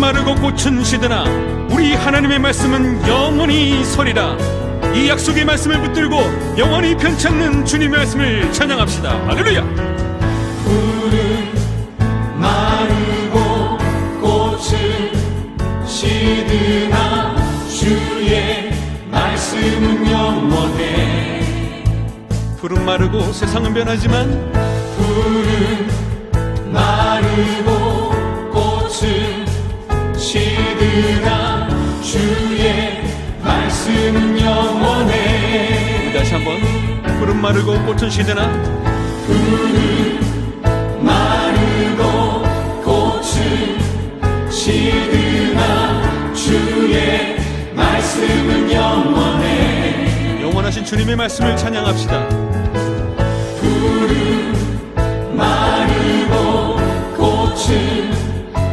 마르고 꽃은 시드나 우리 하나님의 말씀은 영원히 서리라. 이 약속의 말씀을 붙들고 영원히 변치 않는 주님의 말씀을 찬양합시다. 할렐루야. 푸른 마르고 꽃은 시드나 주의 말씀은 영원해. 푸른 마르고 세상은 변하지만 푸른 마르고 꽃은 시드나 주의 말씀은 영원해. 다시 한번 푸른 마르고 꽃은 시드나 푸른 마르고 꽃은 시드나 주의 말씀은 영원해. 영원하신 주님의 말씀을 찬양합시다. 푸른 마르고 꽃은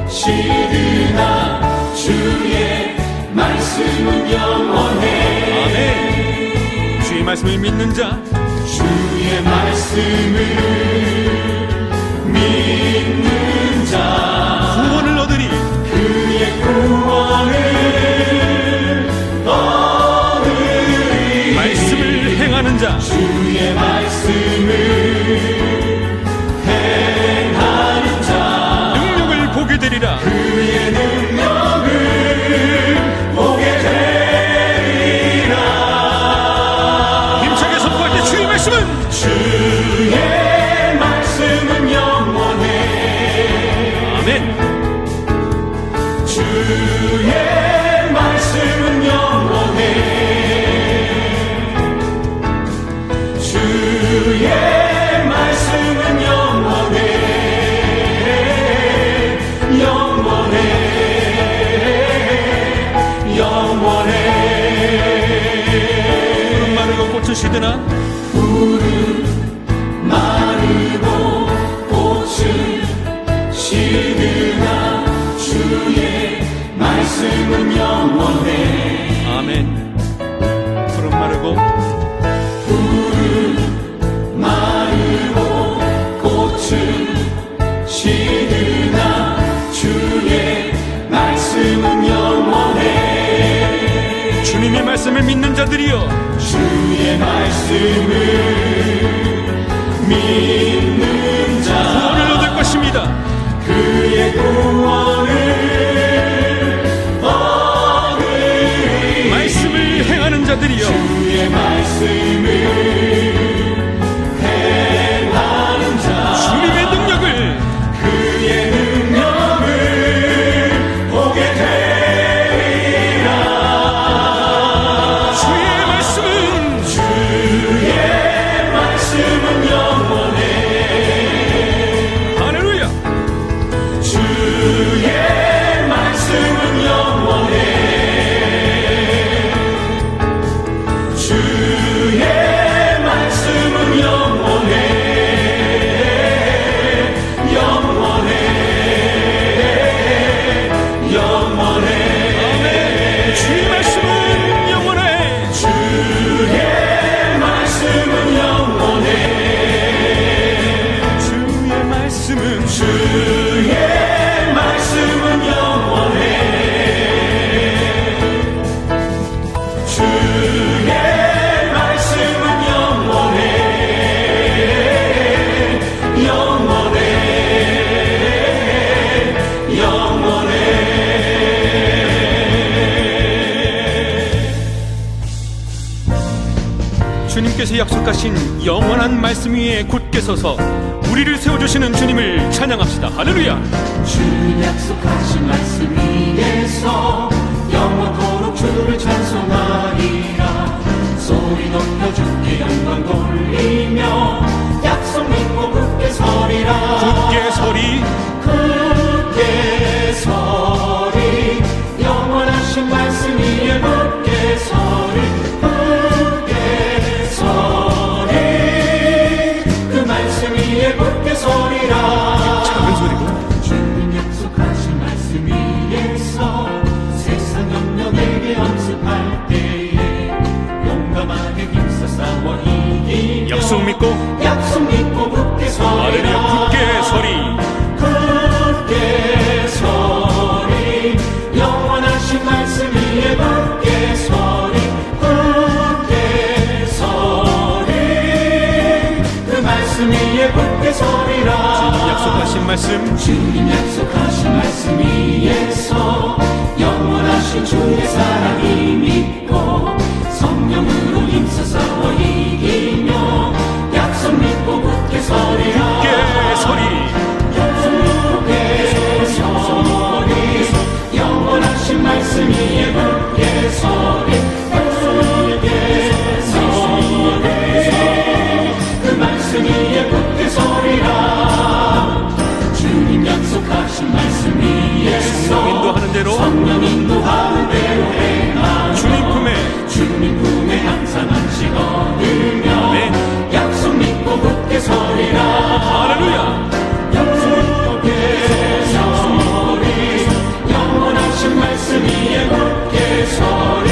시드나 주의 말씀은 영원해. 아멘. 주의 말씀을 믿는 자, 주의 말씀을 믿는 자 구원을 얻으리. 그의 구원을 얻으리. 말씀을 행하는 자, 주의 말씀을 행하는 자 능력을 보게 되리라. 그의 능력을 보게 되리라. 힘차게 선포할 때 주의 말씀은 주의 말씀은 영원해. 아멘. 주의 말씀은 영원해. 주의 말씀은 영원해. 영원해. 영원해. 푸른 마르고 꽃은 시드나 푸른 마르고 꽃은 시드나 주의 말씀은 영원해. 아멘. 푸른 마르고 푸른 마르고 꽃은 시드나 주의 말씀은 영원해. 주님의 말씀을 믿는 자들이여 주의 말씀을 믿는 자 구원을 얻을 것입니다. 그의 구원을 얻으리. 말씀을 행하는 자들이여 주의 말씀을 행하는 자 주님의 능력을 그의 능력을 보게 되리라. 주의 말씀은 주의 말씀은 영원해. 할렐루야. 주의 말씀은 영원해. 주의 말씀은 영원해. 영원해. 영원해. 주의 말씀은 영원해. 주의 말씀은 영원해. 주의 말씀은 주의 말씀은 영원해. 주의 말씀은 영원해. 영원해. 영원해. 주님께서 약속하신 영원한 말씀 위에 굳게 서서 우리를 세워주시는 주님을 찬양합시다. 할렐루야. 주님 약속하신 말씀 위에서 영원토록 주를 찬송하리라. 소리 높여 주께 영광 돌리며 약속 믿고 굳게 서리라. 굳게 서리 굳게 서리. 영원하신 말씀 위에 굳게 서리. 굳게 서리. 그 말씀 위에 굳게 서리라. 작은 소리고 주님 약속하신 말씀 위에서 세상 염려 내게 연습할 때에 용감하게 힘써 싸워 이기며 약속 믿고 굳게 서리라. 할렐루야. 굳게 서리 굳게 서리. 말씀 주님 약속하신 말씀 위에서 영원하신 주의 사랑이 믿고 성령으로 힘써서 이기며 약속 믿고 굳게 서리라. 깨 서리 영원하신 말씀 위에 굳게 서리. 그 말씀 위에 굳게 서리라. 주님 약속하신 말씀 위에서 인도하는 대로 성령 인도하는 대로 행하며 주님 품에 항상 안식 얻으며 네. 약속 믿고 굳게 서리라. 할렐루야. 영원하신 말씀 위에 굳게 서리.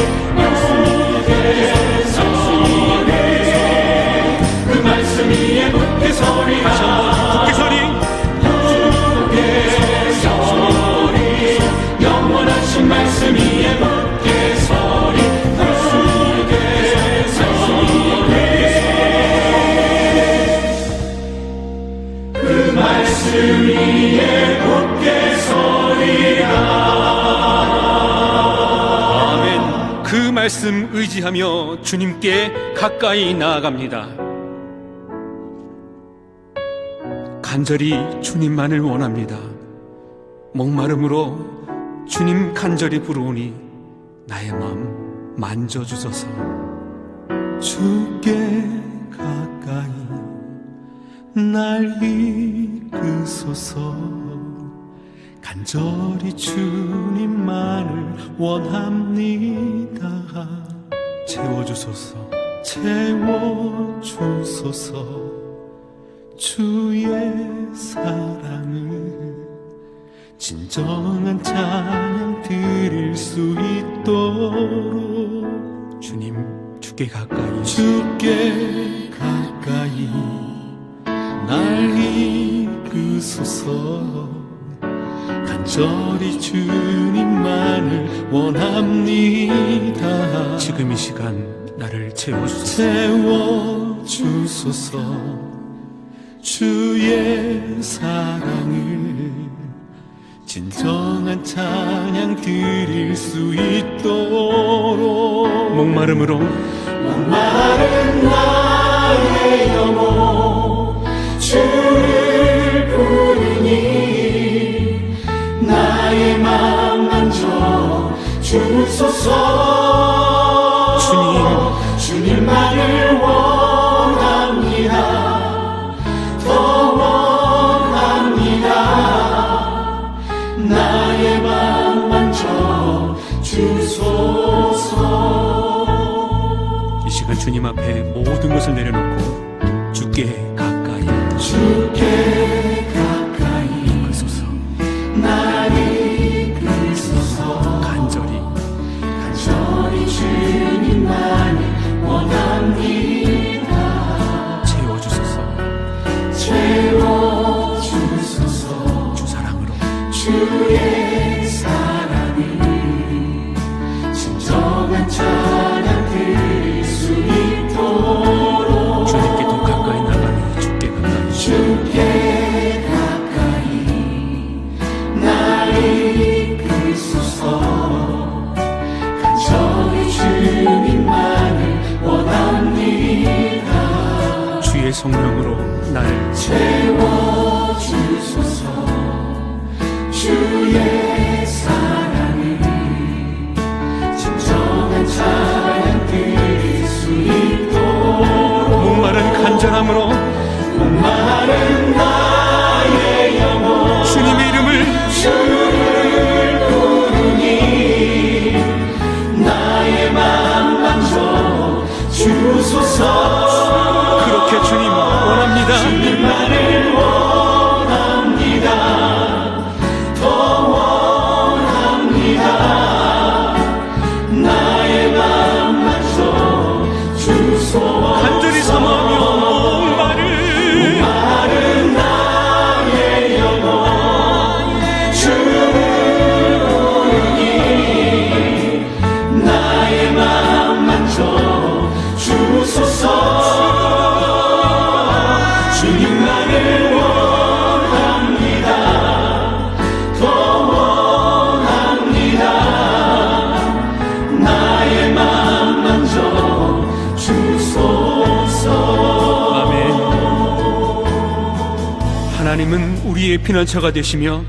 그 말씀 위에 굳게 서리라. 다시 한번 굳게 서리 영원하신 말씀 위에 굳게 서리. 그 말씀 위에 굳게 서리라. 아멘. 그 말씀 의지하며 주님께 가까이 나아갑니다. 간절히 주님만을 원합니다. 목마름으로 주님 간절히 부르오니 나의 마음 만져주소서. 주께 가까이 날 이끄소서. 간절히 주님만을 원합니다. 채워주소서. 채워주소서. 주의 사랑을 진정한 찬양 드릴 수 있도록 주님 주께 가까이 주께 가까이 날 이끄소서. 간절히 주님만을 원합니다. 지금 이 시간 나를 채워주소서. 채워주소서. 주의 사랑을 진정한 찬양 드릴 수 있도록 목마름으로 목마른 나의 영혼 주를 부르니 나의 맘 만져 주소서. 주님만을 원합니다. 더 원합니다. 나의 맘 만져 주소서. 이 시간 주님 앞에 모든 것을 내려놓고 주께 가까이 이끄소서. 나를 이끌소서. 간절히 주님만을 원합니다. 채워주소서. 채워주소서. 주 사랑으로 주의 사랑을 진정한 찬양 드릴 수 있도록 주님께 더 가까이 나가니 주께 가까이 날 이끌소서. 간절히 주님만을 원합니다. 주의 성령으로 날 채워주소서. 주의 사랑을 진정한 찬양 드릴 수 있도록 목마른 간절함으로 목마른 나의 영혼 주님의 이름을 주를 부르니 나의 맘 만져 주소서. 그렇게 주님 원합니다. 주님만을 원합니다. 더 원합니다. 나의 맘 만져 주소서. 간절히 사모하며 목마른 마른 나 하나님은 우리의 피난처가 되시며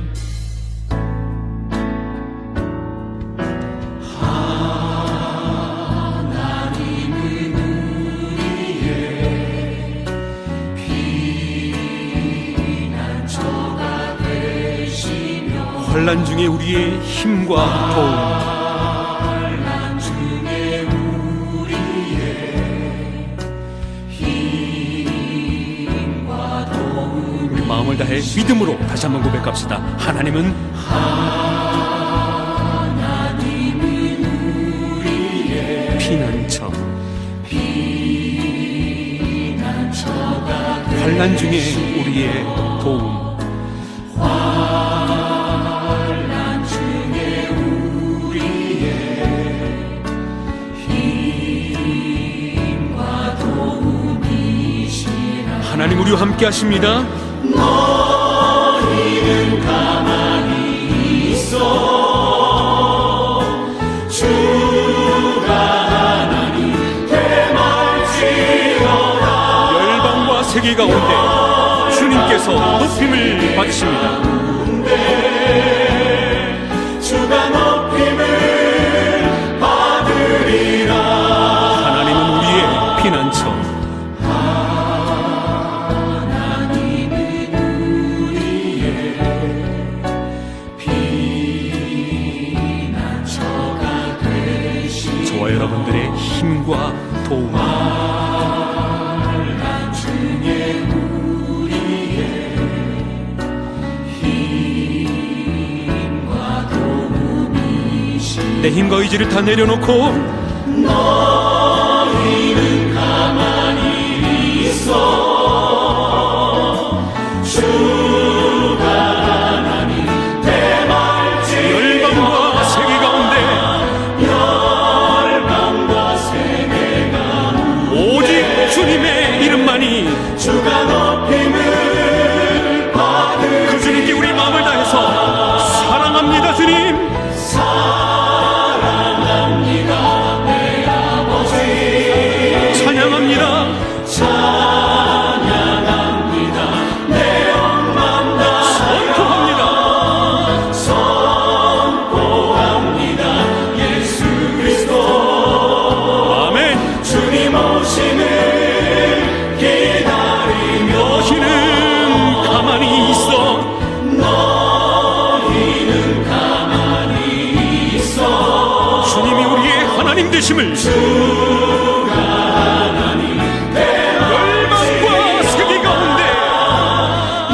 환난 중에 우리의 힘과 도움, 우리 마음을 다해 믿음으로 다시 한번 고백합시다. 하나님은 우리의 피난처, 환난 중에 우리의 도움, 하나님 우리와 함께 하십니다. 너희는 가만히 있어 주가 하나님 대말지어다. 열방과 세계 가운데 주님께서 높임을 받으십니다. 주가 높임을 받으리라. 하나님은 우리의 피난처, 저와 여러분들의 힘과 도움, 내 힘과 의지를 다 내려놓고 너희는 가만히 있어 주가 하나님 대말지어다. 열방과 세계 가운데 열방과 세계가 오직 주님의 이름만이, 주가 높임을 받으리라. 그 주님께 우리 마음을 다해서 사랑합니다 주님, 사랑합니다 내 아버지. 찬양합니다. 찬양합니다 내 영광다. 선포합니다. 선포합니다 예수 그리스도. 아멘. 주님 오심을 기다리며 너희는 가만히 있어 너희는 가만히 있어 주님이 우리의 하나님 되심을, 주가 하나님 열방과 세계 가운데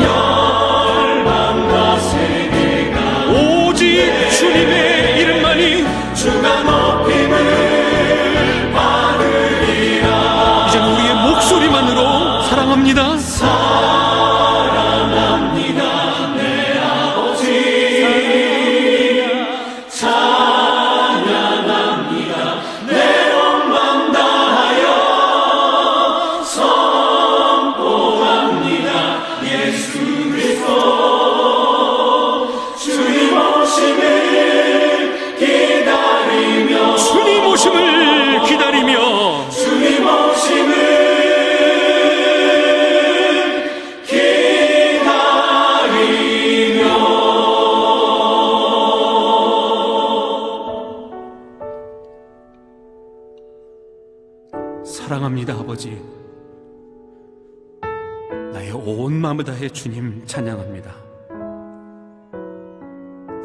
열방과 세계가 오직 주님의 이름만이, 주가 높임을 받으리라. 이제 우리의 목소리만으로 사랑합니다. 사랑합니다 내 아버지. 찬양합니다 내 영광 다하여. 선포합니다 예수 그리스도. 주님 오심을 기다리며 주님 오심을 기다리며 주님 오심을 사랑합니다 아버지. 나의 온 마음을 다해 주님 찬양합니다.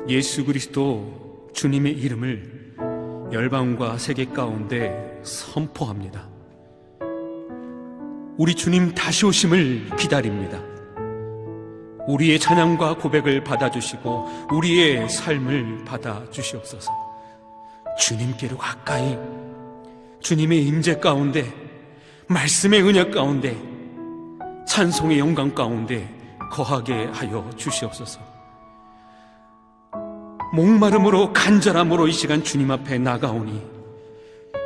예수 그리스도 주님의 이름을 열방과 세계 가운데 선포합니다. 우리 주님 다시 오심을 기다립니다. 우리의 찬양과 고백을 받아주시고 우리의 삶을 받아주시옵소서. 주님께로 가까이, 주님의 임재 가운데, 말씀의 은혜 가운데, 찬송의 영광 가운데 거하게 하여 주시옵소서. 목마름으로 간절함으로 이 시간 주님 앞에 나가오니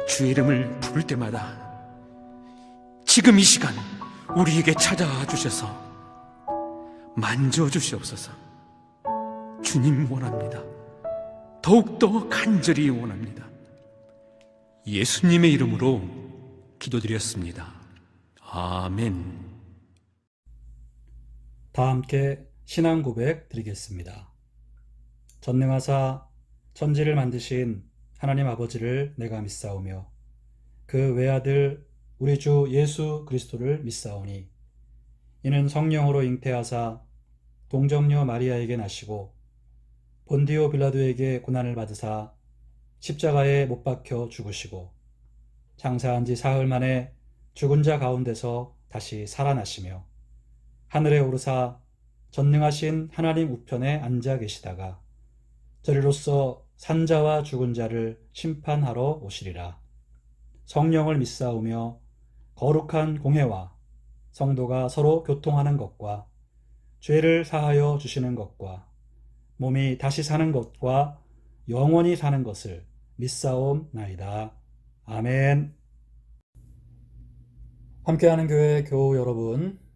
주의 이름을 부를 때마다 지금 이 시간 우리에게 찾아와 주셔서 만져주시옵소서. 주님 원합니다. 더욱더 간절히 원합니다. 예수님의 이름으로 기도드렸습니다. 아멘. 다 함께 신앙 고백 드리겠습니다. 전능하사 천지를 만드신 하나님 아버지를 내가 믿사오며 그 외아들 우리 주 예수 그리스도를 믿사오니 이는 성령으로 잉태하사 동정녀 마리아에게 나시고 본디오 빌라도에게 고난을 받으사 십자가에 못 박혀 죽으시고 장사한 지 사흘 만에 죽은 자 가운데서 다시 살아나시며 하늘에 오르사 전능하신 하나님 우편에 앉아 계시다가 저리로서 산자와 죽은 자를 심판하러 오시리라. 성령을 믿사오며 거룩한 공회와 성도가 서로 교통하는 것과 죄를 사하여 주시는 것과 몸이 다시 사는 것과 영원히 사는 것을 믿사옵나이다. 아멘. 함께하는 교회 교우 여러분,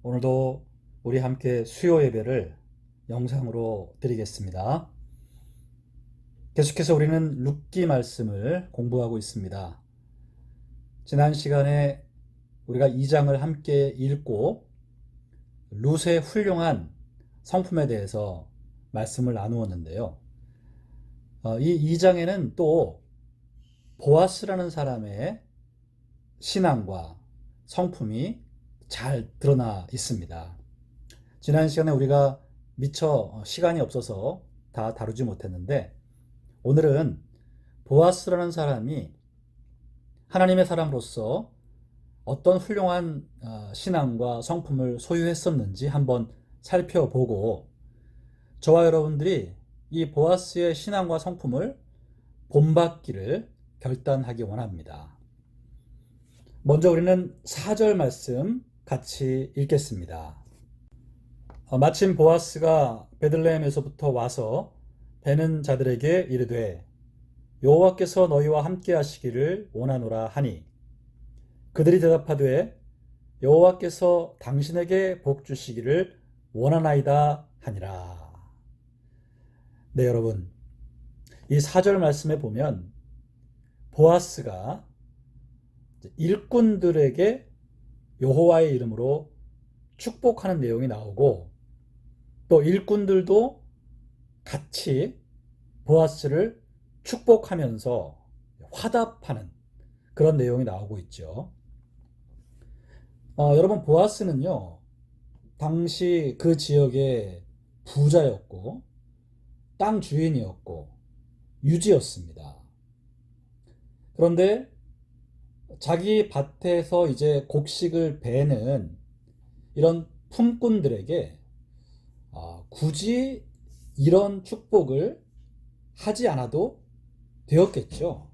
오늘도 우리 함께 수요 예배를 영상으로 드리겠습니다. 계속해서 우리는 룻기 말씀을 공부하고 있습니다. 지난 시간에 우리가 2장을 함께 읽고 룻의 훌륭한 성품에 대해서 말씀을 나누었는데요. 이 2장에는 또 보아스라는 사람의 신앙과 성품이 잘 드러나 있습니다. 지난 시간에 우리가 미처 시간이 없어서 다 다루지 못했는데 오늘은 보아스라는 사람이 하나님의 사람으로서 어떤 훌륭한 신앙과 성품을 소유했었는지 한번 살펴보고 저와 여러분들이 이 보아스의 신앙과 성품을 본받기를 결단하기 원합니다. 먼저 우리는 4절 말씀 같이 읽겠습니다. 마침 보아스가 베들레헴에서부터 와서 베는 자들에게 이르되 여호와께서 너희와 함께 하시기를 원하노라 하니 그들이 대답하되 여호와께서 당신에게 복 주시기를 원하나이다 하니라. 네, 여러분, 이 4절 말씀에 보면 보아스가 일꾼들에게 여호와의 이름으로 축복하는 내용이 나오고 또 일꾼들도 같이 보아스를 축복하면서 화답하는 그런 내용이 나오고 있죠. 여러분, 보아스는요, 당시 그 지역의 부자였고 땅 주인이었고 유지였습니다. 그런데 자기 밭에서 이제 곡식을 베는 이런 품꾼들에게 굳이 이런 축복을 하지 않아도 되었겠죠.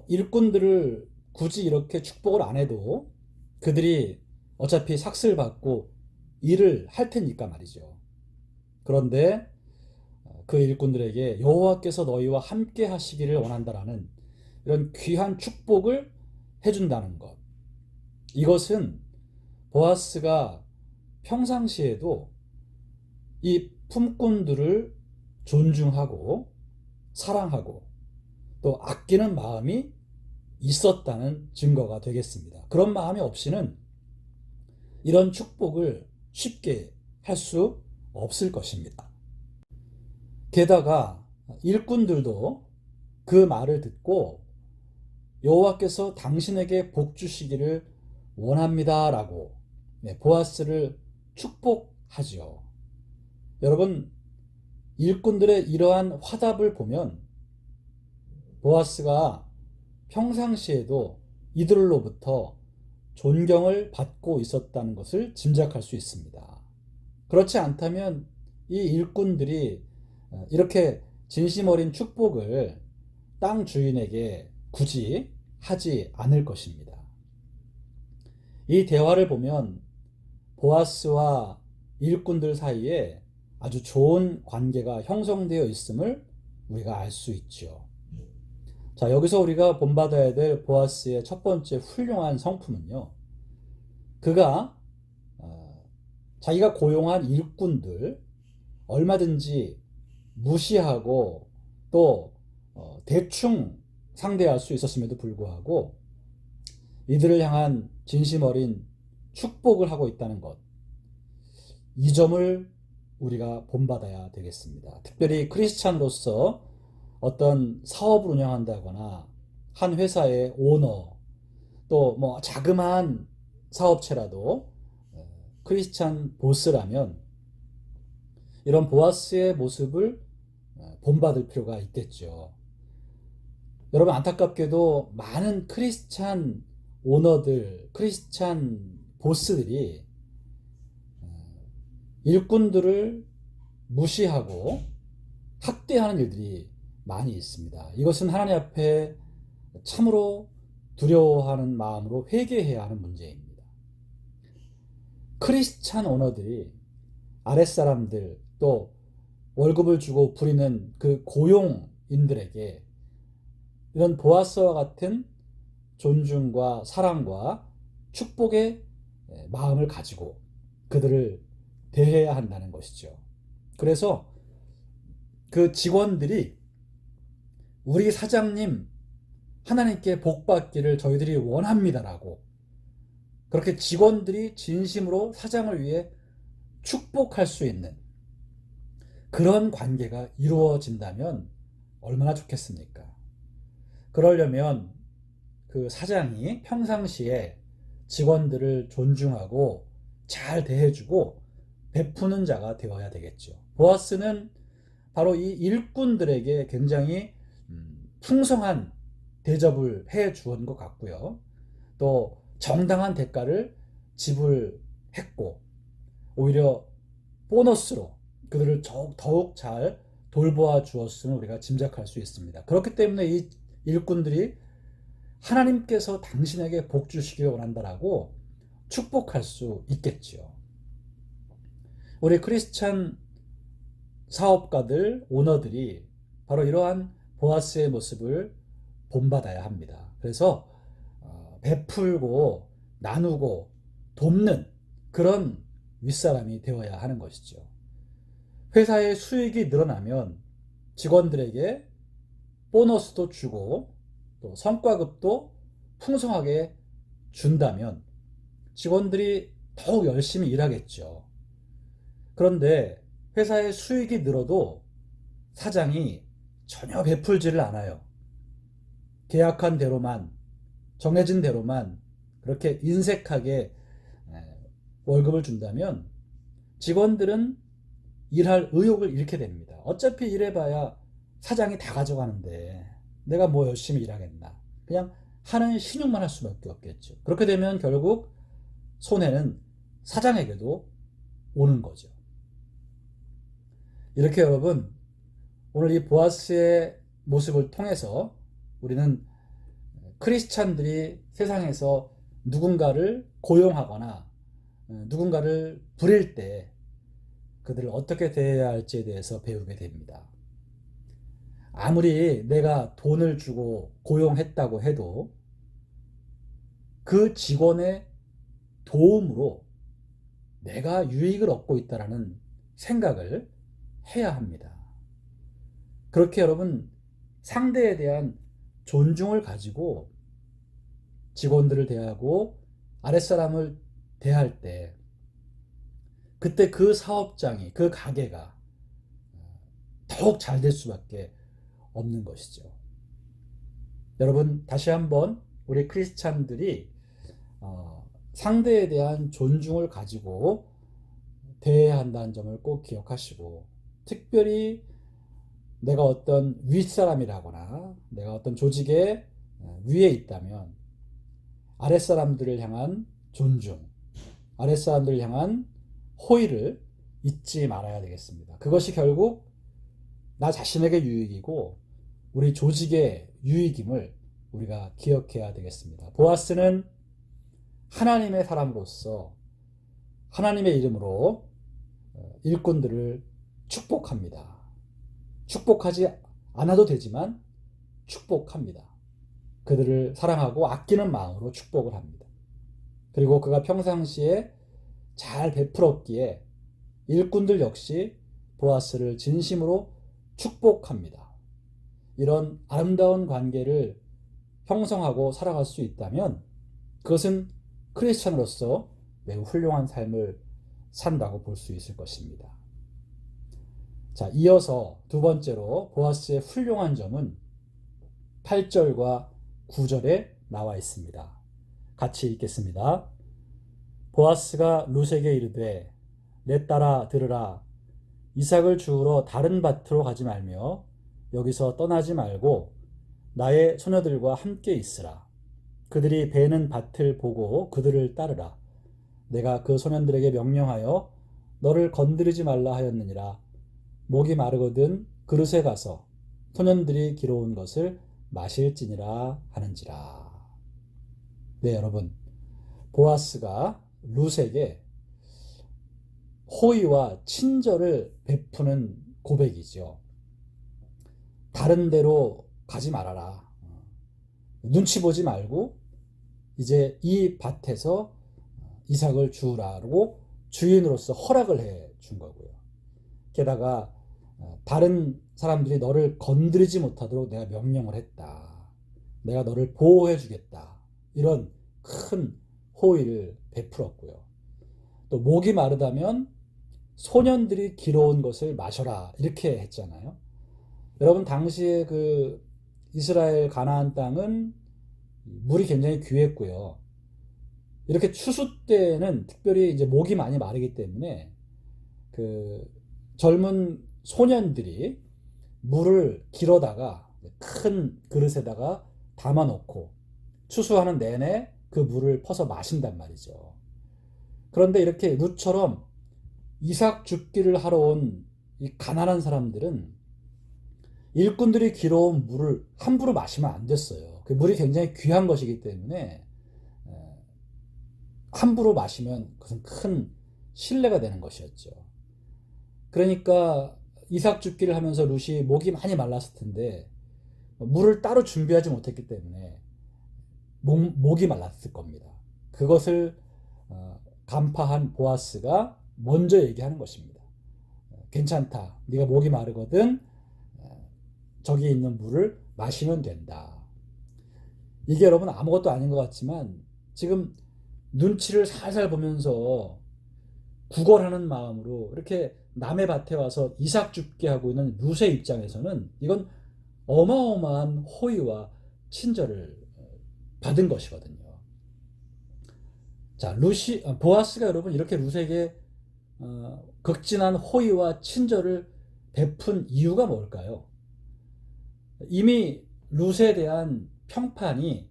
일꾼들을 굳이 이렇게 축복을 안 해도 그들이 어차피 삭슬 받고 일을 할 테니까 말이죠. 그런데 그 일꾼들에게 여호와께서 너희와 함께 하시기를 원한다라는 이런 귀한 축복을 해준다는 것. 이것은 보아스가 평상시에도 이 품꾼들을 존중하고 사랑하고 또 아끼는 마음이 있었다는 증거가 되겠습니다. 그런 마음이 없이는 이런 축복을 쉽게 할 수 없을 것입니다. 게다가 일꾼들도 그 말을 듣고 여호와께서 당신에게 복 주시기를 원합니다라고 보아스를 축복하죠. 여러분, 일꾼들의 이러한 화답을 보면 보아스가 평상시에도 이들로부터 존경을 받고 있었다는 것을 짐작할 수 있습니다. 그렇지 않다면 이 일꾼들이 이렇게 진심 어린 축복을 땅 주인에게 굳이 하지 않을 것입니다. 이 대화를 보면 보아스와 일꾼들 사이에 아주 좋은 관계가 형성되어 있음을 우리가 알 수 있죠. 자, 여기서 우리가 본받아야 될 보아스의 첫 번째 훌륭한 성품은요, 그가 자기가 고용한 일꾼들 얼마든지 무시하고 또 대충 상대할 수 있었음에도 불구하고 이들을 향한 진심 어린 축복을 하고 있다는 것. 이 점을 우리가 본받아야 되겠습니다. 특별히 크리스찬으로서 어떤 사업을 운영한다거나 한 회사의 오너, 또 뭐 자그마한 사업체라도 크리스찬 보스라면 이런 보아스의 모습을 본받을 필요가 있겠죠. 여러분, 안타깝게도 많은 크리스찬 오너들, 크리스찬 보스들이 일꾼들을 무시하고 학대하는 일들이 많이 있습니다. 이것은 하나님 앞에 참으로 두려워하는 마음으로 회개해야 하는 문제입니다. 크리스찬 오너들이 아랫사람들, 또 월급을 주고 부리는 그 고용인들에게 이런 보아스와 같은 존중과 사랑과 축복의 마음을 가지고 그들을 대해야 한다는 것이죠. 그래서 그 직원들이 우리 사장님 하나님께 복 받기를 저희들이 원합니다라고 그렇게 직원들이 진심으로 사장을 위해 축복할 수 있는 그런 관계가 이루어진다면 얼마나 좋겠습니까? 그러려면 그 사장이 평상시에 직원들을 존중하고 잘 대해주고 베푸는 자가 되어야 되겠죠. 보아스는 바로 이 일꾼들에게 굉장히 풍성한 대접을 해 주었던 것 같고요. 또 정당한 대가를 지불했고 오히려 보너스로 그들을 더욱 잘 돌보아 주었음을 우리가 짐작할 수 있습니다. 그렇기 때문에 이 일꾼들이 하나님께서 당신에게 복 주시길 원한다라고 축복할 수 있겠죠. 우리 크리스찬 사업가들, 오너들이 바로 이러한 보아스의 모습을 본받아야 합니다. 그래서 베풀고 나누고 돕는 그런 윗사람이 되어야 하는 것이죠. 회사의 수익이 늘어나면 직원들에게 보너스도 주고 또 성과급도 풍성하게 준다면 직원들이 더욱 열심히 일하겠죠. 그런데 회사의 수익이 늘어도 사장이 전혀 베풀지를 않아요. 계약한 대로만, 정해진 대로만 그렇게 인색하게 월급을 준다면 직원들은 일할 의욕을 잃게 됩니다. 어차피 일해봐야 사장이 다 가져가는데 내가 뭐 열심히 일하겠나. 그냥 하는 신용만 할 수밖에 없겠죠. 그렇게 되면 결국 손해는 사장에게도 오는 거죠. 이렇게 여러분, 오늘 이 보아스의 모습을 통해서 우리는 크리스찬들이 세상에서 누군가를 고용하거나 누군가를 부릴 때 그들을 어떻게 대해야 할지에 대해서 배우게 됩니다. 아무리 내가 돈을 주고 고용했다고 해도 그 직원의 도움으로 내가 유익을 얻고 있다는 생각을 해야 합니다. 그렇게 여러분, 상대에 대한 존중을 가지고 직원들을 대하고 아랫사람을 대할 때 그때 그 사업장이, 그 가게가 더욱 잘 될 수밖에 없는 것이죠. 여러분, 다시 한번 우리 크리스찬들이 상대에 대한 존중을 가지고 대해야 한다는 점을 꼭 기억하시고, 특별히 내가 어떤 윗사람이라거나 내가 어떤 조직의 위에 있다면 아랫사람들을 향한 존중, 아랫사람들을 향한 호의를 잊지 말아야 되겠습니다. 그것이 결국 나 자신에게 유익이고 우리 조직의 유익임을 우리가 기억해야 되겠습니다. 보아스는 하나님의 사람으로서 하나님의 이름으로 일꾼들을 축복합니다. 축복하지 않아도 되지만 축복합니다. 그들을 사랑하고 아끼는 마음으로 축복을 합니다. 그리고 그가 평상시에 잘 베풀었기에 일꾼들 역시 보아스를 진심으로 축복합니다. 이런 아름다운 관계를 형성하고 살아갈 수 있다면 그것은 크리스찬으로서 매우 훌륭한 삶을 산다고 볼 수 있을 것입니다. 자, 이어서 두 번째로 보아스의 훌륭한 점은 8절과 9절에 나와 있습니다. 같이 읽겠습니다. 보아스가 룻에게 이르되 내 딸아 들으라. 이삭을 주우러 다른 밭으로 가지 말며 여기서 떠나지 말고 나의 소녀들과 함께 있으라. 그들이 베는 밭을 보고 그들을 따르라. 내가 그 소년들에게 명령하여 너를 건드리지 말라 하였느니라. 목이 마르거든 그릇에 가서 소년들이 기러온 것을 마실지니라 하는지라. 네, 여러분. 보아스가 룻에게 호의와 친절을 베푸는 고백이죠. 다른 데로 가지 말아라. 눈치 보지 말고 이제 이 밭에서 이삭을 주우라고 주인으로서 허락을 해 준 거고요. 게다가 다른 사람들이 너를 건드리지 못하도록 내가 명령을 했다. 내가 너를 보호해 주겠다. 이런 큰 호의를 베풀었고요. 또 목이 마르다면 소년들이 길어온 것을 마셔라. 이렇게 했잖아요. 여러분, 당시에 그 이스라엘 가나안 땅은 물이 굉장히 귀했고요. 이렇게 추수 때는 특별히 이제 목이 많이 마르기 때문에 그 젊은 소년들이 물을 길어다가 큰 그릇에다가 담아 놓고 추수하는 내내 그 물을 퍼서 마신단 말이죠. 그런데 이렇게 룻처럼 이삭 줍기를 하러 온 이 가난한 사람들은 일꾼들이 길어온 물을 함부로 마시면 안 됐어요. 그 물이 굉장히 귀한 것이기 때문에 함부로 마시면 그것은 큰 신뢰가 되는 것이었죠. 그러니까 이삭 줍기를 하면서 룻이 목이 많이 말랐을 텐데 물을 따로 준비하지 못했기 때문에 목이 말랐을 겁니다. 그것을 간파한 보아스가 먼저 얘기하는 것입니다. 괜찮다. 네가 목이 마르거든 저기 있는 물을 마시면 된다. 이게 여러분 아무것도 아닌 것 같지만 지금 눈치를 살살 보면서 구걸하는 마음으로 이렇게 남의 밭에 와서 이삭 줍게 하고 있는 룻의 입장에서는 이건 어마어마한 호의와 친절을 받은 것이거든요. 자, 보아스가 여러분 이렇게 룻에게 극진한 호의와 친절을 베푼 이유가 뭘까요? 이미 룻에 대한 평판이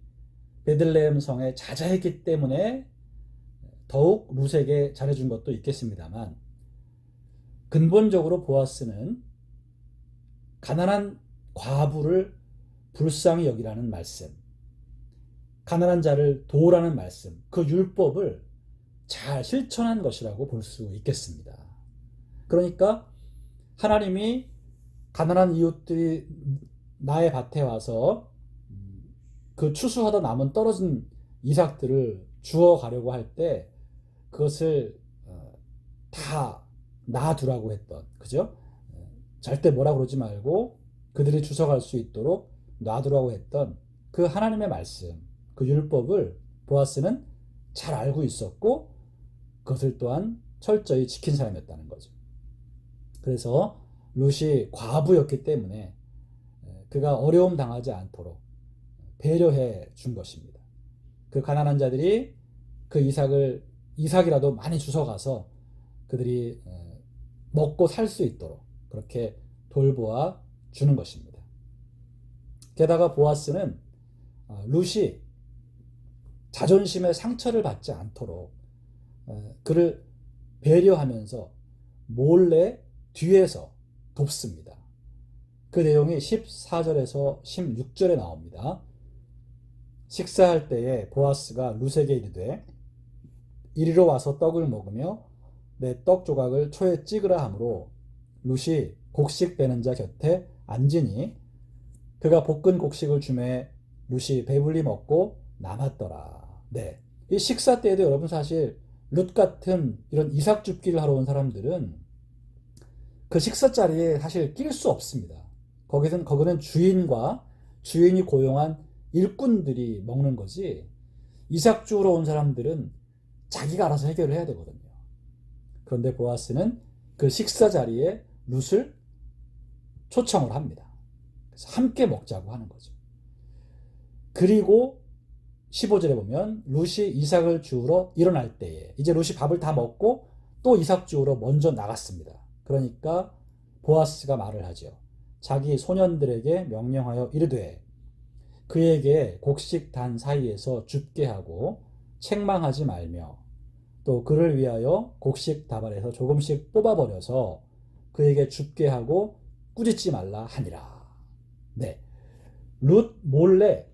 베들레헴 성에 자자했기 때문에 더욱 룻에게 잘해준 것도 있겠습니다만 근본적으로 보아스는 가난한 과부를 불쌍히 여기라는 말씀, 가난한 자를 도우라는 말씀, 그 율법을 잘 실천한 것이라고 볼 수 있겠습니다. 그러니까 하나님이 가난한 이웃들이 나의 밭에 와서 그 추수하다 남은 떨어진 이삭들을 주워 가려고 할 때 그것을 다 놔두라고 했던, 그죠? 절대 뭐라 그러지 말고 그들이 주워갈 수 있도록 놔두라고 했던 그 하나님의 말씀, 그 율법을 보아스는 잘 알고 있었고 그것을 또한 철저히 지킨 사람이었다는 거죠. 그래서 룻이 과부였기 때문에 그가 어려움 당하지 않도록 배려해 준 것입니다. 그 가난한 자들이 그 이삭이라도 많이 주워가서 그들이 먹고 살 수 있도록 그렇게 돌보아 주는 것입니다. 게다가 보아스는 룻이 자존심의 상처를 받지 않도록 그를 배려하면서 몰래 뒤에서 돕습니다. 그 내용이 14절에서 16절에 나옵니다. 식사할 때에 보아스가 룻에게 이르되 이리로 와서 떡을 먹으며 내 떡 조각을 초에 찍으라 하므로 룻이 곡식 빼는 자 곁에 앉으니 그가 볶은 곡식을 주매 룻이 배불리 먹고 남았더라. 네, 이 식사 때에도 여러분 사실 룻 같은 이런 이삭 줍기를 하러 온 사람들은 그 식사 자리에 사실 낄 수 없습니다. 거기는 주인과 주인이 고용한 일꾼들이 먹는 거지 이삭 주우러 온 사람들은 자기가 알아서 해결을 해야 되거든요. 그런데 보아스는 그 식사 자리에 룻을 초청을 합니다. 그래서 함께 먹자고 하는 거죠. 그리고 15절에 보면 룻이 이삭을 주우러 일어날 때에 이제 룻이 밥을 다 먹고 또 이삭 주우러 먼저 나갔습니다. 그러니까 보아스가 말을 하죠. 자기 소년들에게 명령하여 이르되 그에게 곡식단 사이에서 줍게 하고 책망하지 말며 또 그를 위하여 곡식 다발에서 조금씩 뽑아버려서 그에게 줍게 하고 꾸짖지 말라 하니라. 네, 룻 몰래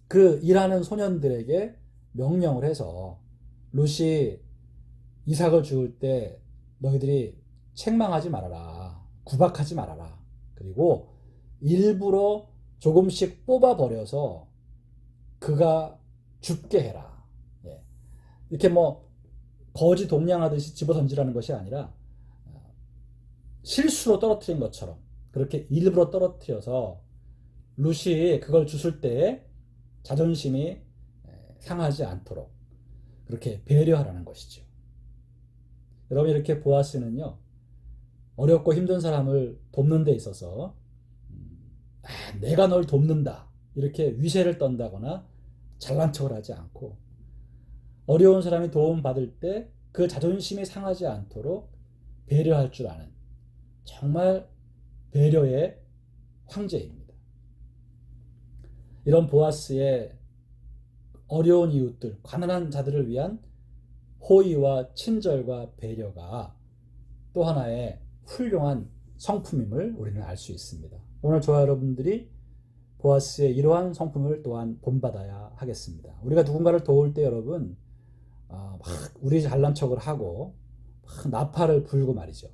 그 일하는 소년들에게 명령을 해서 룻이 이삭을 주울 때 너희들이 책망하지 말아라, 구박하지 말아라, 그리고 일부러 조금씩 뽑아버려서 그가 줍게 해라. 예. 이렇게 뭐 거지 동냥하듯이 집어던지라는 것이 아니라 실수로 떨어뜨린 것처럼 그렇게 일부러 떨어뜨려서 룻이 그걸 주술 때 자존심이 상하지 않도록 그렇게 배려하라는 것이죠. 여러분, 이렇게 보아스는요, 어렵고 힘든 사람을 돕는 데 있어서 내가 널 돕는다 이렇게 위세를 떤다거나 잘난 척을 하지 않고 어려운 사람이 도움받을 때 그 자존심이 상하지 않도록 배려할 줄 아는 정말 배려의 황제입니다. 이런 보아스의 어려운 이웃들, 가난한 자들을 위한 호의와 친절과 배려가 또 하나의 훌륭한 성품임을 우리는 알 수 있습니다. 오늘 저와 여러분들이 보아스의 이러한 성품을 또한 본받아야 하겠습니다. 우리가 누군가를 도울 때 여러분 막 우리 잘난 척을 하고 막 나팔을 불고 말이죠.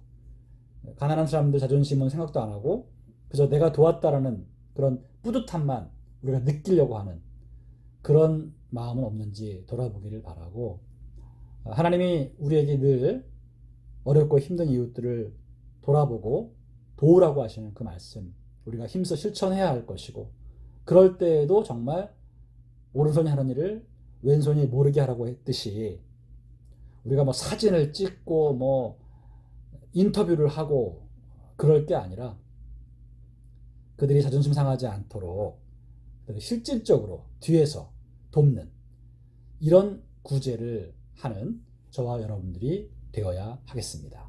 가난한 사람들 자존심은 생각도 안 하고 그저 내가 도왔다라는 그런 뿌듯함만 우리가 느끼려고 하는 그런 마음은 없는지 돌아보기를 바라고, 하나님이 우리에게 늘 어렵고 힘든 이웃들을 돌아보고 도우라고 하시는 그 말씀 우리가 힘써 실천해야 할 것이고, 그럴 때에도 정말 오른손이 하는 일을 왼손이 모르게 하라고 했듯이 우리가 뭐 사진을 찍고 뭐 인터뷰를 하고 그럴 게 아니라 그들이 자존심 상하지 않도록 실질적으로 뒤에서 돕는 이런 구제를 하는 저와 여러분들이 되어야 하겠습니다.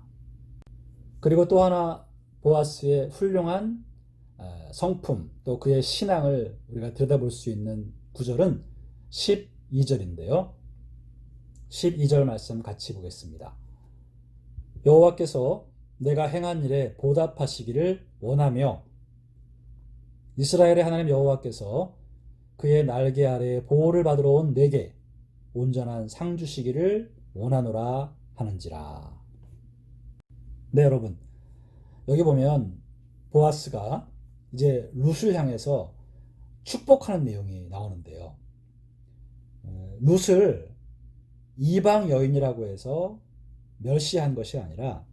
그리고 또 하나 보아스의 훌륭한 성품 또 그의 신앙을 우리가 들여다볼 수 있는 구절은 12절인데요. 12절 말씀 같이 보겠습니다. 여호와께서 내가 행한 일에 보답하시기를 원하며 이스라엘의 하나님 여호와께서 그의 날개 아래에 보호를 받으러 온 내게 온전한 상 주시기를 원하노라 하는지라. 네, 여러분, 여기 보면 보아스가 이제 룻을 향해서 축복하는 내용이 나오는데요. 룻을 이방 여인이라고 해서 멸시한 것이 아니라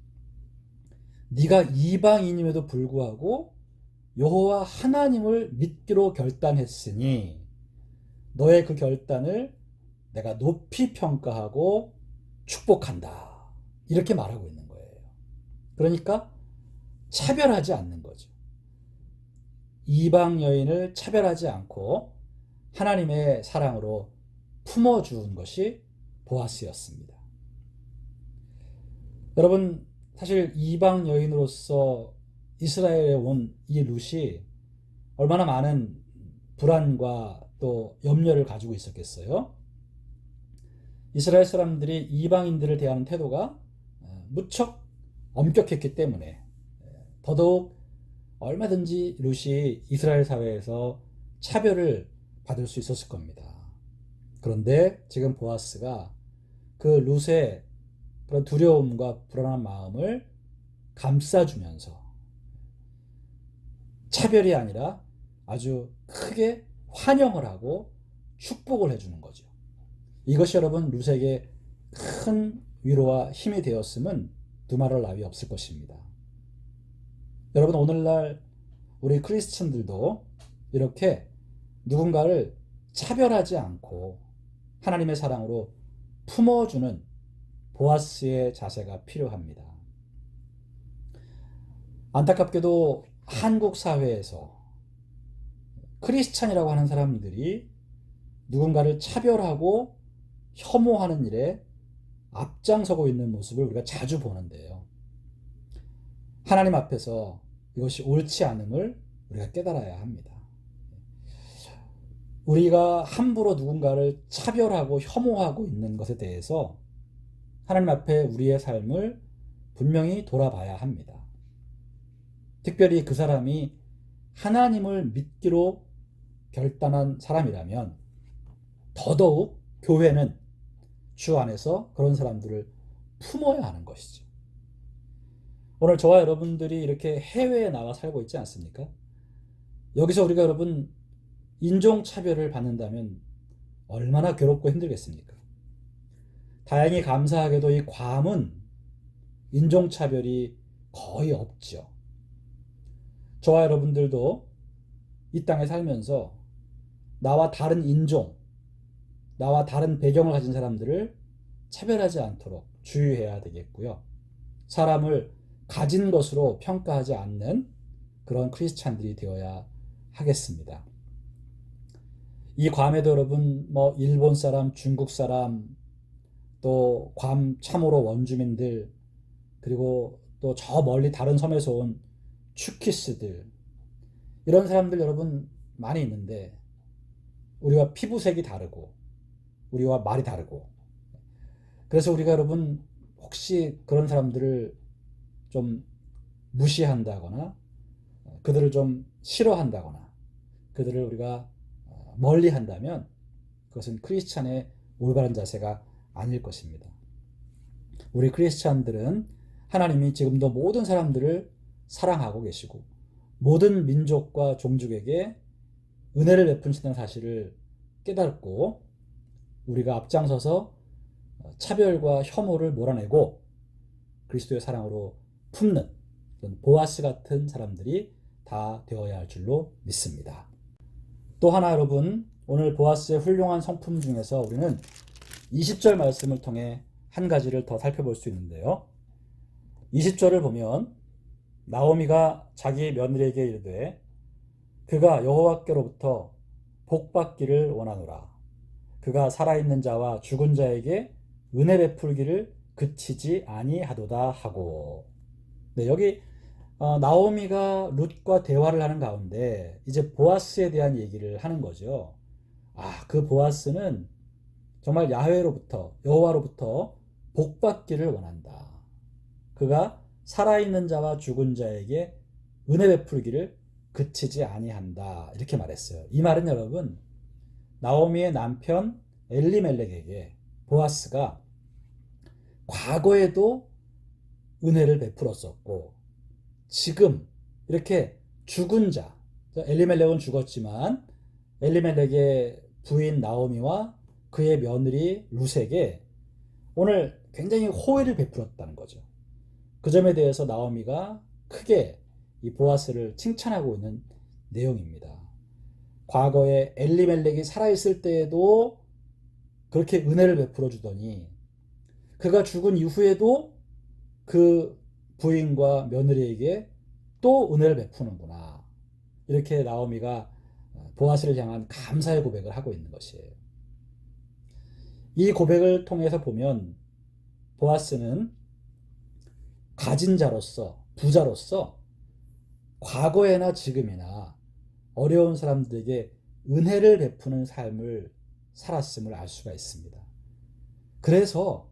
네가 이방인임에도 불구하고 여호와 하나님을 믿기로 결단했으니 너의 그 결단을 내가 높이 평가하고 축복한다. 이렇게 말하고 있는 거예요. 그러니까 차별하지 않는 거죠. 이방 여인을 차별하지 않고 하나님의 사랑으로 품어주는 것이 보아스였습니다. 여러분, 사실 이방 여인으로서 이스라엘에 온 이 룻이 얼마나 많은 불안과 또 염려를 가지고 있었겠어요? 이스라엘 사람들이 이방인들을 대하는 태도가 무척 엄격했기 때문에 더더욱 얼마든지 룻이 이스라엘 사회에서 차별을 받을 수 있었을 겁니다. 그런데 지금 보아스가 그 룻의 그런 두려움과 불안한 마음을 감싸주면서 차별이 아니라 아주 크게 환영을 하고 축복을 해주는 거죠. 이것이 여러분 룻에게 큰 위로와 힘이 되었음은 두말할 나위 없을 것입니다. 여러분, 오늘날 우리 크리스천들도 이렇게 누군가를 차별하지 않고 하나님의 사랑으로 품어주는 보아스의 자세가 필요합니다. 안타깝게도 한국 사회에서 크리스찬이라고 하는 사람들이 누군가를 차별하고 혐오하는 일에 앞장서고 있는 모습을 우리가 자주 보는데요. 하나님 앞에서 이것이 옳지 않음을 우리가 깨달아야 합니다. 우리가 함부로 누군가를 차별하고 혐오하고 있는 것에 대해서 하나님 앞에 우리의 삶을 분명히 돌아봐야 합니다. 특별히 그 사람이 하나님을 믿기로 결단한 사람이라면 더더욱 교회는 주 안에서 그런 사람들을 품어야 하는 것이죠. 오늘 저와 여러분들이 이렇게 해외에 나와 살고 있지 않습니까? 여기서 우리가 여러분 인종차별을 받는다면 얼마나 괴롭고 힘들겠습니까? 다행히 감사하게도 이 괌은 인종차별이 거의 없죠. 저와 여러분들도 이 땅에 살면서 나와 다른 인종, 나와 다른 배경을 가진 사람들을 차별하지 않도록 주의해야 되겠고요. 사람을 가진 것으로 평가하지 않는 그런 크리스찬들이 되어야 하겠습니다. 이 괌에도 여러분 일본 사람, 중국 사람, 또 괌 참으로 원주민들, 그리고 또 저 멀리 다른 섬에서 온 추키스들, 이런 사람들 여러분 많이 있는데 우리와 피부색이 다르고 우리와 말이 다르고, 그래서 우리가 여러분 혹시 그런 사람들을 좀 무시한다거나 그들을 좀 싫어한다거나 그들을 우리가 멀리 한다면 그것은 크리스찬의 올바른 자세가 아닐 것입니다. 우리 크리스찬들은 하나님이 지금도 모든 사람들을 사랑하고 계시고 모든 민족과 종족에게 은혜를 베푸신다는 사실을 깨닫고 우리가 앞장서서 차별과 혐오를 몰아내고 그리스도의 사랑으로 품는 그런 보아스 같은 사람들이 다 되어야 할 줄로 믿습니다. 또 하나 여러분, 오늘 보아스의 훌륭한 성품 중에서 우리는 20절 말씀을 통해 한 가지를 더 살펴볼 수 있는데요. 20절을 보면 나오미가 자기 며느리에게 이르되 그가 여호와께로부터 복받기를 원하노라. 그가 살아있는 자와 죽은 자에게 은혜 베풀기를 그치지 아니하도다 하고. 네, 여기 나오미가 룻과 대화를 하는 가운데 이제 보아스에 대한 얘기를 하는 거죠. 그 보아스는 정말 야훼로부터, 여호와로부터 복받기를 원한다. 그가 살아있는 자와 죽은 자에게 은혜 베풀기를 그치지 아니한다. 이렇게 말했어요. 이 말은 여러분, 나오미의 남편 엘리멜렉에게 보아스가 과거에도 은혜를 베풀었었고 지금 이렇게 죽은 자, 엘리멜렉은 죽었지만 엘리멜렉의 부인 나오미와 그의 며느리 룻에게 오늘 굉장히 호의를 베풀었다는 거죠. 그 점에 대해서 나오미가 크게 이 보아스를 칭찬하고 있는 내용입니다. 과거에 엘리멜렉이 살아있을 때에도 그렇게 은혜를 베풀어 주더니 그가 죽은 이후에도 그 부인과 며느리에게 또 은혜를 베푸는구나. 이렇게 나오미가 보아스를 향한 감사의 고백을 하고 있는 것이에요. 이 고백을 통해서 보면 보아스는 가진 자로서, 부자로서 과거에나 지금이나 어려운 사람들에게 은혜를 베푸는 삶을 살았음을 알 수가 있습니다. 그래서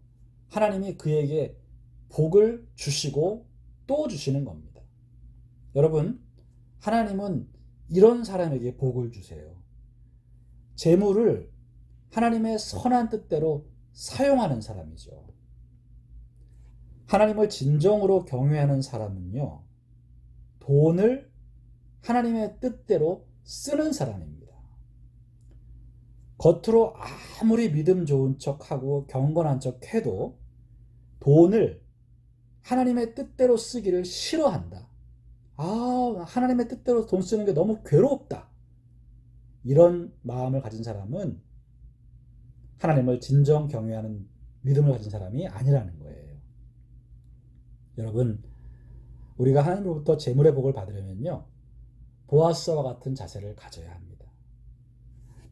하나님이 그에게 복을 주시고 또 주시는 겁니다. 여러분, 하나님은 이런 사람에게 복을 주세요. 재물을 하나님의 선한 뜻대로 사용하는 사람이죠. 하나님을 진정으로 경외하는 사람은요, 돈을 하나님의 뜻대로 쓰는 사람입니다. 겉으로 아무리 믿음 좋은 척하고 경건한 척해도 돈을 하나님의 뜻대로 쓰기를 싫어한다. 하나님의 뜻대로 돈 쓰는 게 너무 괴롭다. 이런 마음을 가진 사람은 하나님을 진정 경외하는 믿음을 가진 사람이 아니라는 거예요. 여러분, 우리가 하나님으로부터 재물의 복을 받으려면요, 보아스와 같은 자세를 가져야 합니다.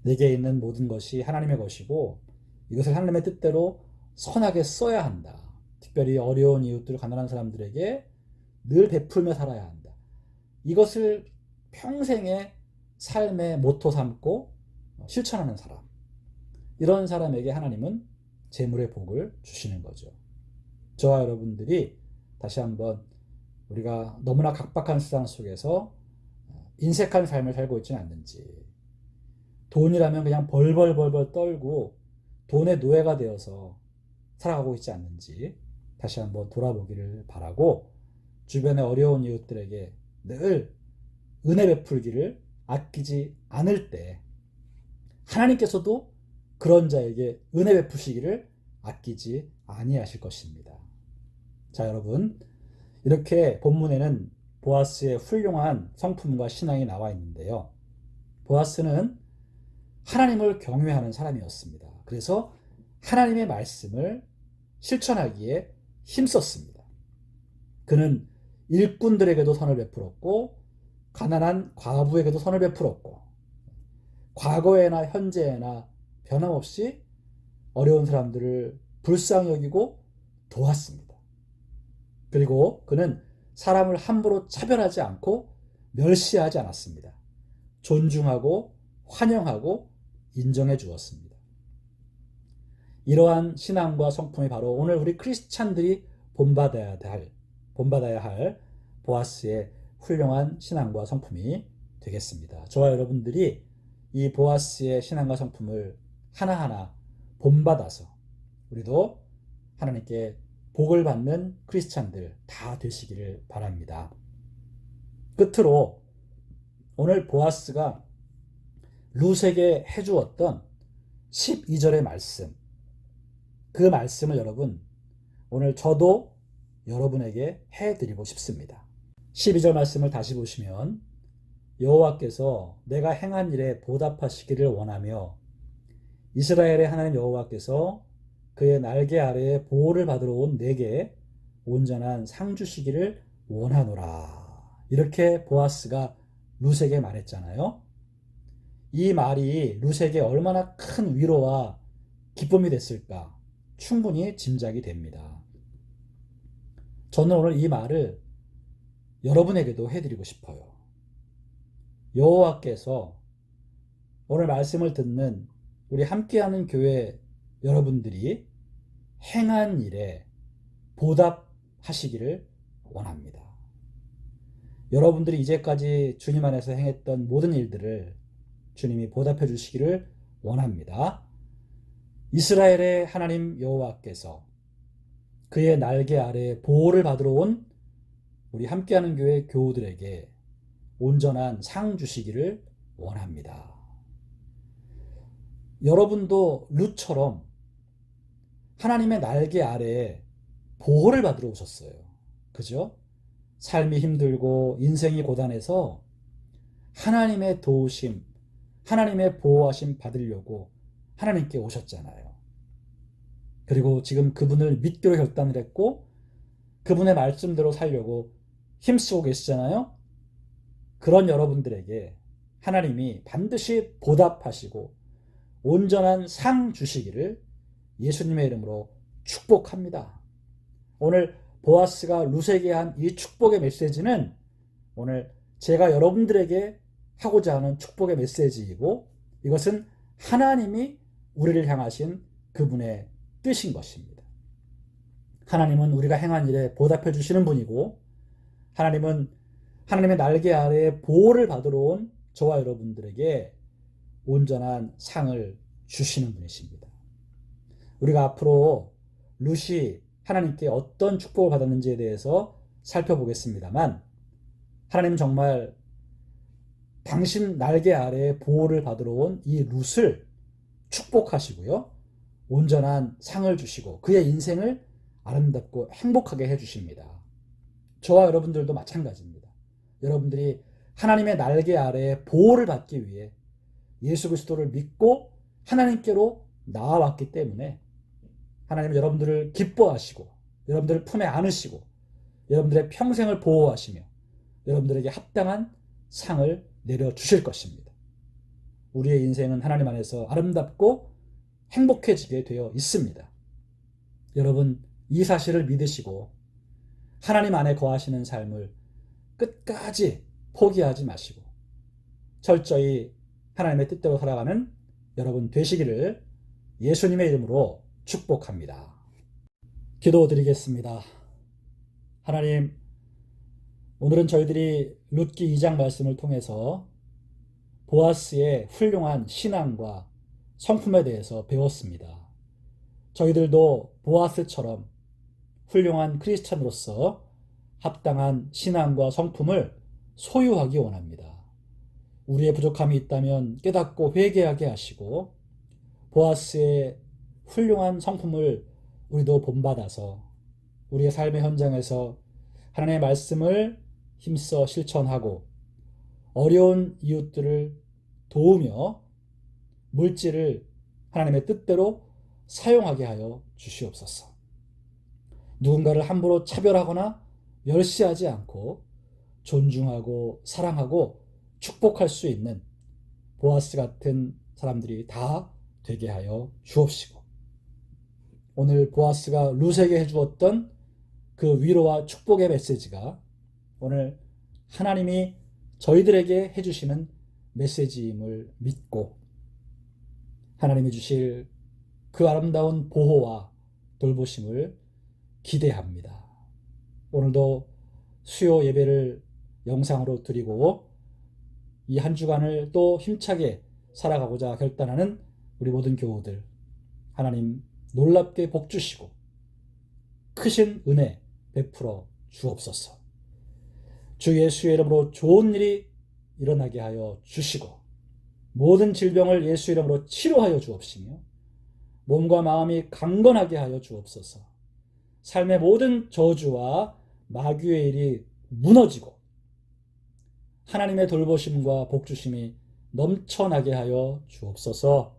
내게 있는 모든 것이 하나님의 것이고 이것을 하나님의 뜻대로 선하게 써야 한다. 특별히 어려운 이웃들, 가난한 사람들에게 늘 베풀며 살아야 한다. 이것을 평생의 삶의 모토 삼고 실천하는 사람, 이런 사람에게 하나님은 재물의 복을 주시는 거죠. 저와 여러분들이 다시 한번 우리가 너무나 각박한 세상 속에서 인색한 삶을 살고 있지는 않는지, 돈이라면 그냥 벌벌벌벌 떨고 돈의 노예가 되어서 살아가고 있지 않는지 다시 한번 돌아보기를 바라고, 주변의 어려운 이웃들에게 늘 은혜 베풀기를 아끼지 않을 때 하나님께서도 그런 자에게 은혜 베푸시기를 아끼지 아니하실 것입니다. 자, 여러분, 이렇게 본문에는 보아스의 훌륭한 성품과 신앙이 나와 있는데요. 보아스는 하나님을 경외하는 사람이었습니다. 그래서 하나님의 말씀을 실천하기에 힘썼습니다. 그는 일꾼들에게도 선을 베풀었고 가난한 과부에게도 선을 베풀었고 과거에나 현재에나 변함없이 어려운 사람들을 불쌍히 여기고 도왔습니다. 그리고 그는 사람을 함부로 차별하지 않고 멸시하지 않았습니다. 존중하고 환영하고 인정해 주었습니다. 이러한 신앙과 성품이 바로 오늘 우리 크리스찬들이 본받아야 할 보아스의 훌륭한 신앙과 성품이 되겠습니다. 저와 여러분들이 이 보아스의 신앙과 성품을 하나하나 본받아서 우리도 하나님께 복을 받는 크리스찬들 다 되시기를 바랍니다. 끝으로 오늘 보아스가 룻에게 해주었던 12절의 말씀, 그 말씀을 여러분 오늘 저도 여러분에게 해드리고 싶습니다. 12절 말씀을 다시 보시면, 여호와께서 내가 행한 일에 보답하시기를 원하며 이스라엘의 하나님 여호와께서 그의 날개 아래에 보호를 받으러 온 내게 온전한 상 주시기를 원하노라. 이렇게 보아스가 룻에게 말했잖아요. 이 말이 룻에게 얼마나 큰 위로와 기쁨이 됐을까 충분히 짐작이 됩니다. 저는 오늘 이 말을 여러분에게도 해드리고 싶어요. 여호와께서 오늘 말씀을 듣는 우리 함께하는 교회 여러분들이 행한 일에 보답하시기를 원합니다. 여러분들이 이제까지 주님 안에서 행했던 모든 일들을 주님이 보답해 주시기를 원합니다. 이스라엘의 하나님 여호와께서 그의 날개 아래에 보호를 받으러 온 우리 함께하는 교회 교우들에게 온전한 상 주시기를 원합니다. 여러분도 룻처럼 하나님의 날개 아래에 보호를 받으러 오셨어요. 그죠? 삶이 힘들고 인생이 고단해서 하나님의 도우심, 하나님의 보호하심 받으려고 하나님께 오셨잖아요. 그리고 지금 그분을 믿기로 결단을 했고 그분의 말씀대로 살려고 힘쓰고 계시잖아요. 그런 여러분들에게 하나님이 반드시 보답하시고 온전한 상 주시기를 예수님의 이름으로 축복합니다. 오늘 보아스가 룻에게 한 이 축복의 메시지는 오늘 제가 여러분들에게 하고자 하는 축복의 메시지이고, 이것은 하나님이 우리를 향하신 그분의 뜻인 것입니다. 하나님은 우리가 행한 일에 보답해 주시는 분이고, 하나님은 하나님의 날개 아래에 보호를 받으러 온 저와 여러분들에게 온전한 상을 주시는 분이십니다. 우리가 앞으로 룻이 하나님께 어떤 축복을 받았는지에 대해서 살펴보겠습니다만, 하나님은 정말 당신 날개 아래에 보호를 받으러 온 이 룻을 축복하시고요, 온전한 상을 주시고 그의 인생을 아름답고 행복하게 해주십니다. 저와 여러분들도 마찬가지입니다. 여러분들이 하나님의 날개 아래에 보호를 받기 위해 예수 그리스도를 믿고 하나님께로 나아왔기 때문에 하나님은 여러분들을 기뻐하시고 여러분들을 품에 안으시고 여러분들의 평생을 보호하시며 여러분들에게 합당한 상을 내려주실 것입니다. 우리의 인생은 하나님 안에서 아름답고 행복해지게 되어 있습니다. 여러분, 이 사실을 믿으시고 하나님 안에 거하시는 삶을 끝까지 포기하지 마시고 철저히 하나님의 뜻대로 살아가는 여러분 되시기를 예수님의 이름으로 축복합니다. 기도드리겠습니다. 하나님, 오늘은 저희들이 룻기 2장 말씀을 통해서 보아스의 훌륭한 신앙과 성품에 대해서 배웠습니다. 저희들도 보아스처럼 훌륭한 크리스찬으로서 합당한 신앙과 성품을 소유하기 원합니다. 우리의 부족함이 있다면 깨닫고 회개하게 하시고 보아스의 훌륭한 성품을 우리도 본받아서 우리의 삶의 현장에서 하나님의 말씀을 힘써 실천하고 어려운 이웃들을 도우며 물질을 하나님의 뜻대로 사용하게 하여 주시옵소서. 누군가를 함부로 차별하거나 멸시하지 않고 존중하고 사랑하고 축복할 수 있는 보아스 같은 사람들이 다 되게 하여 주옵시고 오늘 보아스가 룻에게 해주었던 그 위로와 축복의 메시지가 오늘 하나님이 저희들에게 해주시는 메시지임을 믿고 하나님이 주실 그 아름다운 보호와 돌보심을 기대합니다. 오늘도 수요 예배를 영상으로 드리고 이 한 주간을 또 힘차게 살아가고자 결단하는 우리 모든 교우들 하나님 놀랍게 복 주시고 크신 은혜 베풀어 주옵소서. 주 예수의 이름으로 좋은 일이 일어나게 하여 주시고 모든 질병을 예수 이름으로 치료하여 주옵시며 몸과 마음이 강건하게 하여 주옵소서. 삶의 모든 저주와 마귀의 일이 무너지고 하나님의 돌보심과 복주심이 넘쳐나게 하여 주옵소서.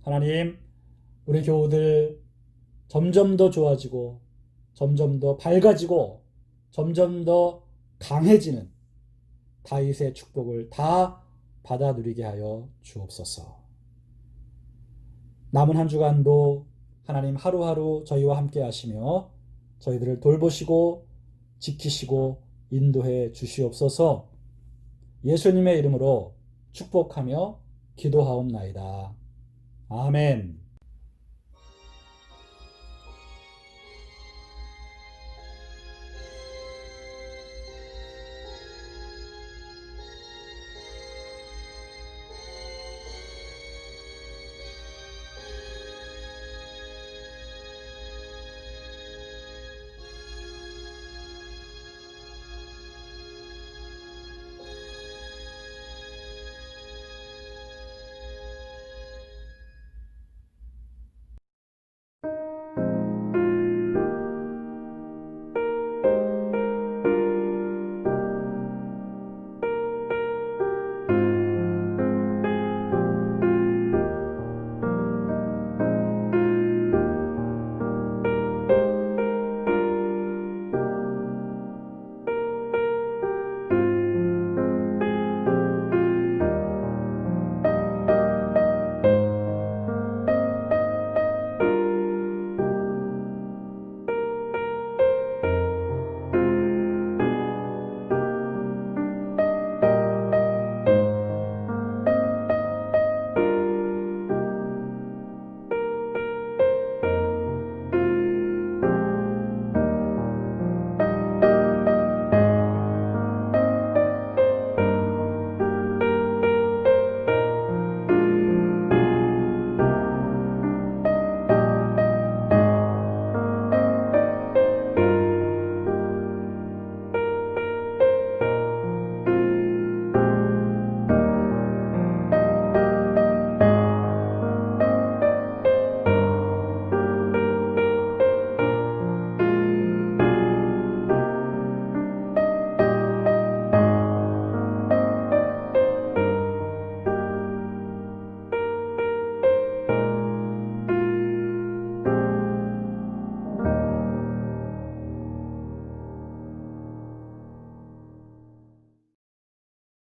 하나님, 우리 교우들 점점 더 좋아지고 점점 더 밝아지고 점점 더 강해지는 다윗의 축복을 다 받아 누리게 하여 주옵소서. 남은 한 주간도 하나님 하루하루 저희와 함께 하시며 저희들을 돌보시고 지키시고 인도해 주시옵소서. 예수님의 이름으로 축복하며 기도하옵나이다. 아멘.